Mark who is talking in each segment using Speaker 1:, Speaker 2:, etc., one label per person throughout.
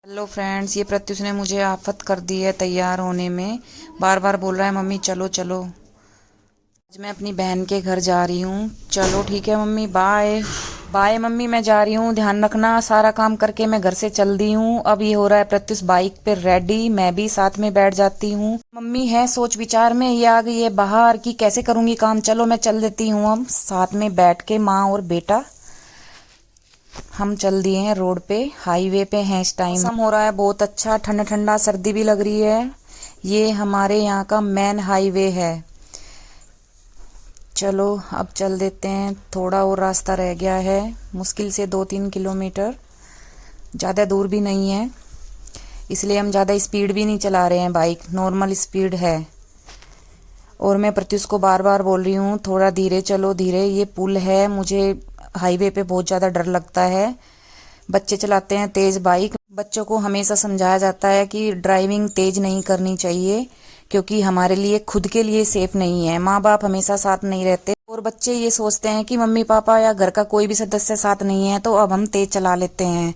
Speaker 1: Hello friends, ये प्रत्युष ने मुझे आफत कर दी है तैयार होने में। बार बार बोल रहा है मम्मी चलो चलो। आज मैं अपनी बहन के घर जा रही हूँ। चलो ठीक है मम्मी, बाय बाय। मम्मी मैं जा रही हूँ, ध्यान रखना। सारा काम करके मैं घर से चल दी हूँ। अब ये हो रहा है प्रत्युष बाइक पे रेडी, मैं भी साथ में बैठ जाती हूँ। मम्मी है सोच विचार में, ये आ गई है बाहर कि कैसे करूंगी काम। चलो मैं चल देती हूँ। अब साथ में बैठ के माँ और बेटा हम चल दिए हैं रोड पे, हाईवे पे हैं इस टाइम। मौसम हो रहा है बहुत अच्छा, ठंडा ठंडा, सर्दी भी लग रही है। ये हमारे यहाँ का मेन हाईवे है। चलो अब चल देते हैं, थोड़ा और रास्ता रह गया है, मुश्किल से 2-3 किलोमीटर, ज़्यादा दूर भी नहीं है। इसलिए हम ज़्यादा स्पीड भी नहीं चला रहे हैं, बाइक नॉर्मल स्पीड है। और मैं प्रत्युष को बार बार बोल रही हूँ थोड़ा धीरे चलो, धीरे। ये पुल है, मुझे हाईवे पे बहुत ज़्यादा डर लगता है। बच्चे चलाते हैं तेज़ बाइक। बच्चों को हमेशा समझाया जाता है कि ड्राइविंग तेज़ नहीं करनी चाहिए, क्योंकि हमारे लिए खुद के लिए सेफ नहीं है। माँ बाप हमेशा साथ नहीं रहते और बच्चे ये सोचते हैं कि मम्मी पापा या घर का कोई भी सदस्य साथ नहीं है तो अब हम तेज़ चला लेते हैं।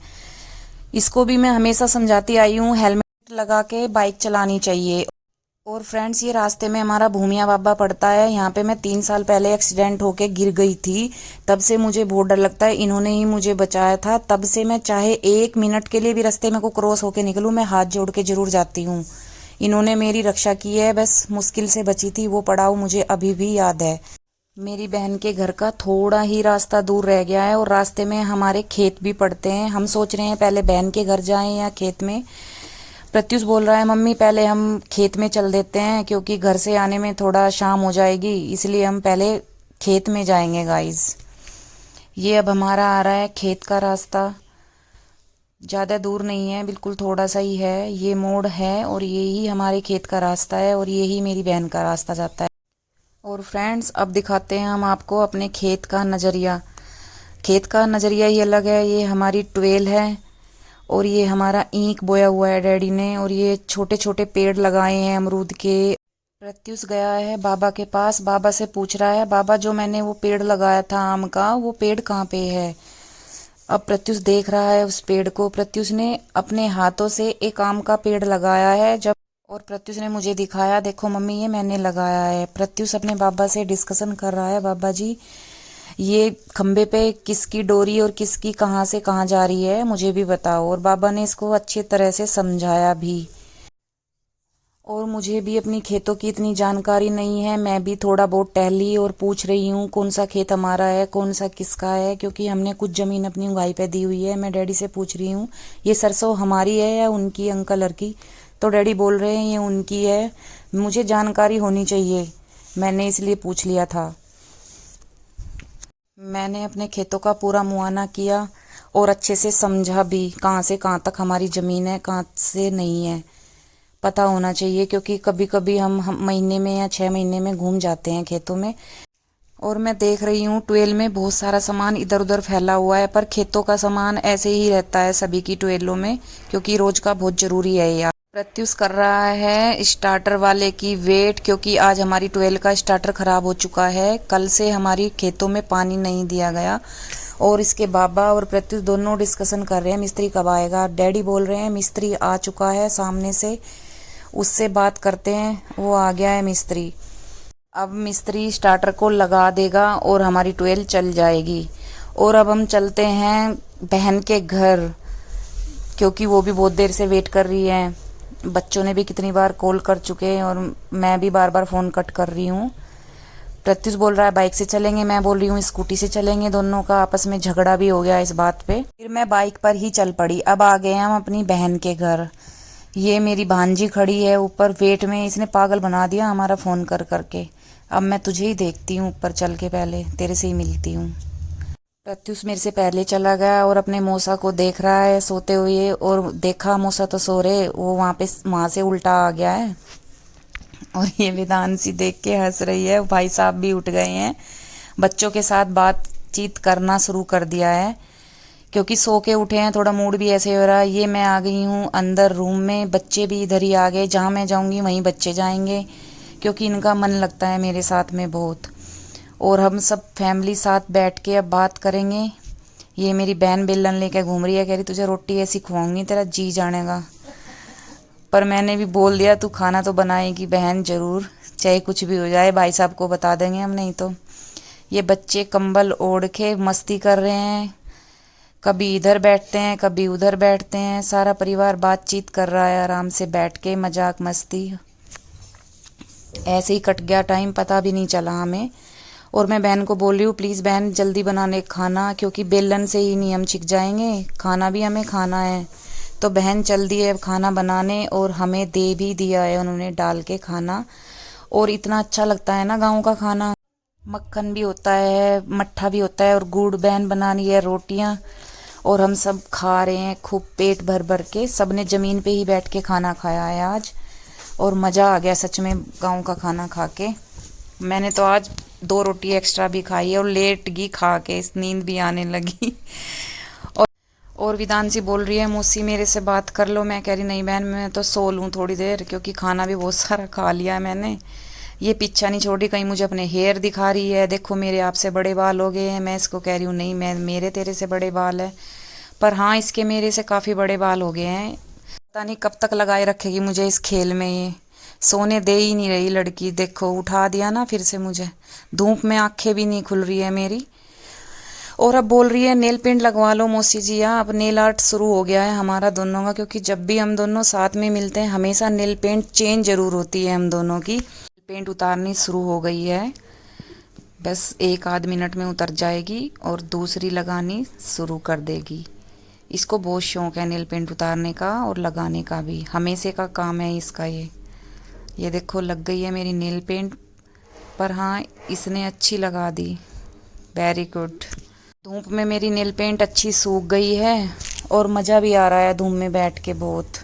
Speaker 1: इसको भी मैं हमेशा समझाती आई हूँ, हेलमेट लगा के बाइक चलानी चाहिए। और फ्रेंड्स, ये रास्ते में हमारा भूमिया बाबा पड़ता है। यहाँ पे मैं 3 साल पहले एक्सीडेंट होके गिर गई थी। तब से मुझे बहुत डर लगता है। इन्होंने ही मुझे बचाया था। तब से मैं चाहे 1 मिनट के लिए भी रास्ते में को क्रॉस होके निकलूं, मैं हाथ जोड़ के जरूर जाती हूँ। इन्होंने मेरी रक्षा की है, बस मुश्किल से बची थी। वो पड़ाव मुझे अभी भी याद है। मेरी बहन के घर का थोड़ा ही रास्ता दूर रह गया है और रास्ते में हमारे खेत भी पड़ते हैं। हम सोच रहे हैं पहले बहन के घर जाएं या खेत में। प्रत्युष बोल रहा है मम्मी पहले हम खेत में चल देते हैं, क्योंकि घर से आने में थोड़ा शाम हो जाएगी, इसलिए हम पहले खेत में जाएंगे गाइस। ये अब हमारा आ रहा है खेत का रास्ता। ज़्यादा दूर नहीं है, बिल्कुल थोड़ा सा ही है। ये मोड़ है और यही हमारे खेत का रास्ता है और यही मेरी बहन का रास्ता जाता है। और फ्रेंड्स, अब दिखाते हैं हम आपको अपने खेत का नज़रिया। खेत का नज़रिया ही अलग है। ये हमारी ट्वेल है और ये हमारा ईंख बोया हुआ है डैडी ने, और ये छोटे छोटे पेड़ लगाए हैं अमरूद के। प्रत्युष गया है बाबा के पास, बाबा से पूछ रहा है बाबा जो मैंने वो पेड़ लगाया था आम का, वो पेड़ कहाँ पे है। अब प्रत्युष देख रहा है उस पेड़ को। प्रत्युष ने अपने हाथों से एक आम का पेड़ लगाया है। जब और प्रत्युष ने मुझे दिखाया, देखो मम्मी ये मैंने लगाया है। प्रत्युष अपने बाबा से डिस्कशन कर रहा है, बाबा जी ये खंबे पे किसकी डोरी और किसकी कहाँ से कहाँ जा रही है, मुझे भी बताओ। और बाबा ने इसको अच्छी तरह से समझाया भी। और मुझे भी अपनी खेतों की इतनी जानकारी नहीं है, मैं भी थोड़ा बहुत टहली और पूछ रही हूँ कौन सा खेत हमारा है, कौन सा किसका है, क्योंकि हमने कुछ ज़मीन अपनी उगाई पे दी हुई है। मैं डैडी से पूछ रही हूँ ये सरसों हमारी है या उनकी, अंकल और की। तो डैडी बोल रहे हैं ये उनकी है। मुझे जानकारी होनी चाहिए, मैंने इसलिए पूछ लिया था। मैंने अपने खेतों का पूरा मुआयना किया और अच्छे से समझा भी कहाँ से कहाँ तक हमारी ज़मीन है, कहाँ से नहीं है। पता होना चाहिए, क्योंकि कभी कभी हम महीने में या 6 महीने में घूम जाते हैं खेतों में। और मैं देख रही हूँ ट्वेल में बहुत सारा सामान इधर उधर फैला हुआ है, पर खेतों का सामान ऐसे ही रहता है सभी की ट्वेलों में, क्योंकि रोज का बहुत ज़रूरी है यार। प्रत्युष कर रहा है स्टार्टर वाले की वेट, क्योंकि आज हमारी ट्वेल का स्टार्टर ख़राब हो चुका है। कल से हमारी खेतों में पानी नहीं दिया गया। और इसके बाबा और प्रत्युष दोनों डिस्कशन कर रहे हैं मिस्त्री कब आएगा। डैडी बोल रहे हैं मिस्त्री आ चुका है सामने से, उससे बात करते हैं। वो आ गया है मिस्त्री। अब मिस्त्री स्टार्टर को लगा देगा और हमारी ट्वेल चल जाएगी। और अब हम चलते हैं बहन के घर, क्योंकि वो भी बहुत देर से वेट कर रही है। बच्चों ने भी कितनी बार कॉल कर चुके हैं और मैं भी बार बार फ़ोन कट कर रही हूँ। प्रत्युष बोल रहा है बाइक से चलेंगे, मैं बोल रही हूँ स्कूटी से चलेंगे। दोनों का आपस में झगड़ा भी हो गया इस बात पे। फिर मैं बाइक पर ही चल पड़ी। अब आ गए हम अपनी बहन के घर। ये मेरी भांजी खड़ी है ऊपर वेट में, इसने पागल बना दिया हमारा फ़ोन कर करके। अब मैं तुझे ही देखती हूँ ऊपर चल के, पहले तेरे से ही मिलती हूँ। प्रत्युष मेरे से पहले चला गया और अपने मौसा को देख रहा है सोते हुए, और देखा मौसा तो सो रहे, वो वहाँ से उल्टा आ गया है। और ये विधानसी देख के हंस रही है। भाई साहब भी उठ गए हैं, बच्चों के साथ बातचीत करना शुरू कर दिया है, क्योंकि सो के उठे हैं। थोड़ा मूड भी ऐसे हो रहा है। ये मैं आ गई हूँ अंदर रूम में, बच्चे भी इधर ही आ गए। जहाँ मैं जाऊँगी वहीं बच्चे जाएंगे, क्योंकि इनका मन लगता है मेरे साथ में बहुत। और हम सब फैमिली साथ बैठ के अब बात करेंगे। ये मेरी बहन बेलन लेके घूम रही है, कह रही तुझे रोटी ऐसी खुआऊंगी तेरा जी जानेगा। पर मैंने भी बोल दिया तू खाना तो बनाएगी बहन ज़रूर, चाहे कुछ भी हो जाए, भाई साहब को बता देंगे हम नहीं तो। ये बच्चे कंबल ओढ़ के मस्ती कर रहे हैं, कभी इधर बैठते हैं कभी उधर बैठते हैं, सारा परिवार बातचीत कर रहा है आराम से बैठ के, मजाक मस्ती ऐसे ही कट गया टाइम, पता भी नहीं चला हमें। और मैं बहन को बोल रही हूँ प्लीज़ बहन जल्दी बनाने खाना, क्योंकि बेलन से ही नहीं हम छिक जाएंगे, खाना भी हमें खाना है। तो बहन चल दी है खाना बनाने और हमें दे भी दिया है उन्होंने डाल के खाना। और इतना अच्छा लगता है ना गाँव का खाना, मक्खन भी होता है, मट्ठा भी होता है और गुड़ बहन बनानी है, रोटियाँ, और हम सब खा रहे हैं खूब पेट भर भर के। सब ने ज़मीन पे ही बैठ के खाना खाया है आज, और मज़ा आ गया सच में गाँव का खाना खा के। मैंने तो आज 2 रोटी एक्स्ट्रा भी खाई है और लेट गई खा के, इस नींद भी आने लगी। और विदांशी बोल रही है मौसी मेरे से बात कर लो, मैं कह रही नहीं बहन मैं तो सो लूँ थोड़ी देर, क्योंकि खाना भी बहुत सारा खा लिया है मैंने। ये पीछा नहीं छोड़ रही, कहीं मुझे अपने हेयर दिखा रही है, देखो मेरे आपसे बड़े बाल हो गए हैं। मैं इसको कह रही हूँ नहीं मैं मेरे तेरे से बड़े बाल है, पर हाँ इसके मेरे से काफ़ी बड़े बाल हो गए हैं। पता नहीं कब तक लगाए रखेगी मुझे इस खेल में, ये सोने दे ही नहीं रही लड़की। देखो उठा दिया ना फिर से मुझे, धूप में आंखें भी नहीं खुल रही है मेरी। और अब बोल रही है नेल पेंट लगवा लो मौसी जी। अब नेल आर्ट शुरू हो गया है हमारा दोनों का, क्योंकि जब भी हम दोनों साथ में मिलते हैं हमेशा नेल पेंट चेंज ज़रूर होती है हम दोनों की। पेंट उतारनी शुरू हो गई है, बस 1 आध मिनट में उतर जाएगी और दूसरी लगानी शुरू कर देगी। इसको बहुत शौक है नेल पेंट उतारने का और लगाने का भी, हमेशा का काम है इसका। ये देखो लग गई है मेरी नेल पेंट, पर हाँ इसने अच्छी लगा दी, वेरी गुड। धूप में मेरी नेल पेंट अच्छी सूख गई है और मज़ा भी आ रहा है धूप में बैठ के, बहुत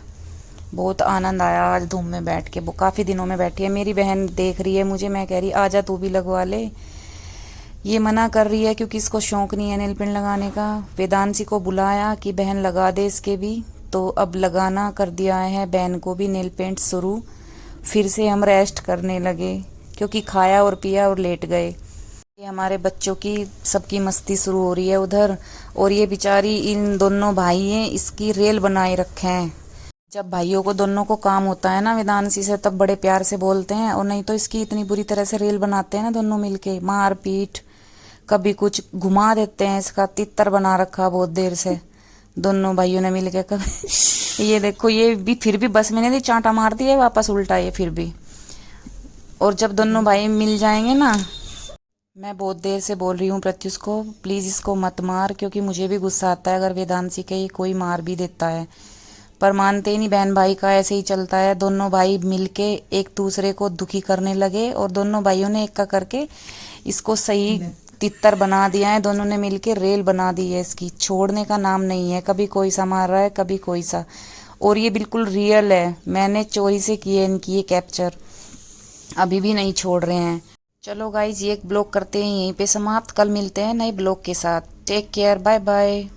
Speaker 1: बहुत आनंद आया आज धूप में बैठ के। वो काफ़ी दिनों में बैठी है मेरी बहन, देख रही है मुझे, मैं कह रही आजा तू भी लगवा ले। ये मना कर रही है क्योंकि इसको शौक़ नहीं है नेल पेंट लगाने का। वेदांशी को बुलाया कि बहन लगा दे इसके भी, तो अब लगाना कर दिया है बहन को भी नेल पेंट शुरू। फिर से हम रेस्ट करने लगे क्योंकि खाया और पिया और लेट गए। ये हमारे बच्चों की सबकी मस्ती शुरू हो रही है उधर, और ये बेचारी इन दोनों भाई हैं इसकी रेल बनाए रखे हैं। जब भाइयों को दोनों को काम होता है ना वेदांशी से तब बड़े प्यार से बोलते हैं, और नहीं तो इसकी इतनी बुरी तरह से रेल बनाते हैं ना दोनों मिलके, मार पीट, कभी कुछ घुमा देते हैं। इसका तितर बना रखा बहुत देर से दोनों भाइयों ने मिलके। कभी ये देखो ये भी फिर भी बस मैंने दी चांटा मार दिया वापस उल्टा ये फिर भी। और जब दोनों भाई मिल जाएंगे ना, मैं बहुत देर से बोल रही हूँ प्रत्युष को प्लीज़ इसको मत मार, क्योंकि मुझे भी गुस्सा आता है अगर वेदांशी के कोई मार भी देता है, पर मानते ही नहीं। बहन भाई का ऐसे ही चलता है। दोनों भाई मिलके एक दूसरे को दुखी करने लगे और दोनों भाइयों ने एक का करके इसको सही तितर बना दिया है। दोनों ने मिलके रेल बना दी है इसकी, छोड़ने का नाम नहीं है। कभी कोई सा मार रहा है कभी कोई सा, और ये बिल्कुल रियल है, मैंने चोरी से किए इनकी ये कैप्चर, अभी भी नहीं छोड़ रहे हैं। चलो गाइज ये एक ब्लॉग करते हैं यहीं पे समाप्त, कल मिलते हैं नए ब्लॉग के साथ। Take care, bye bye.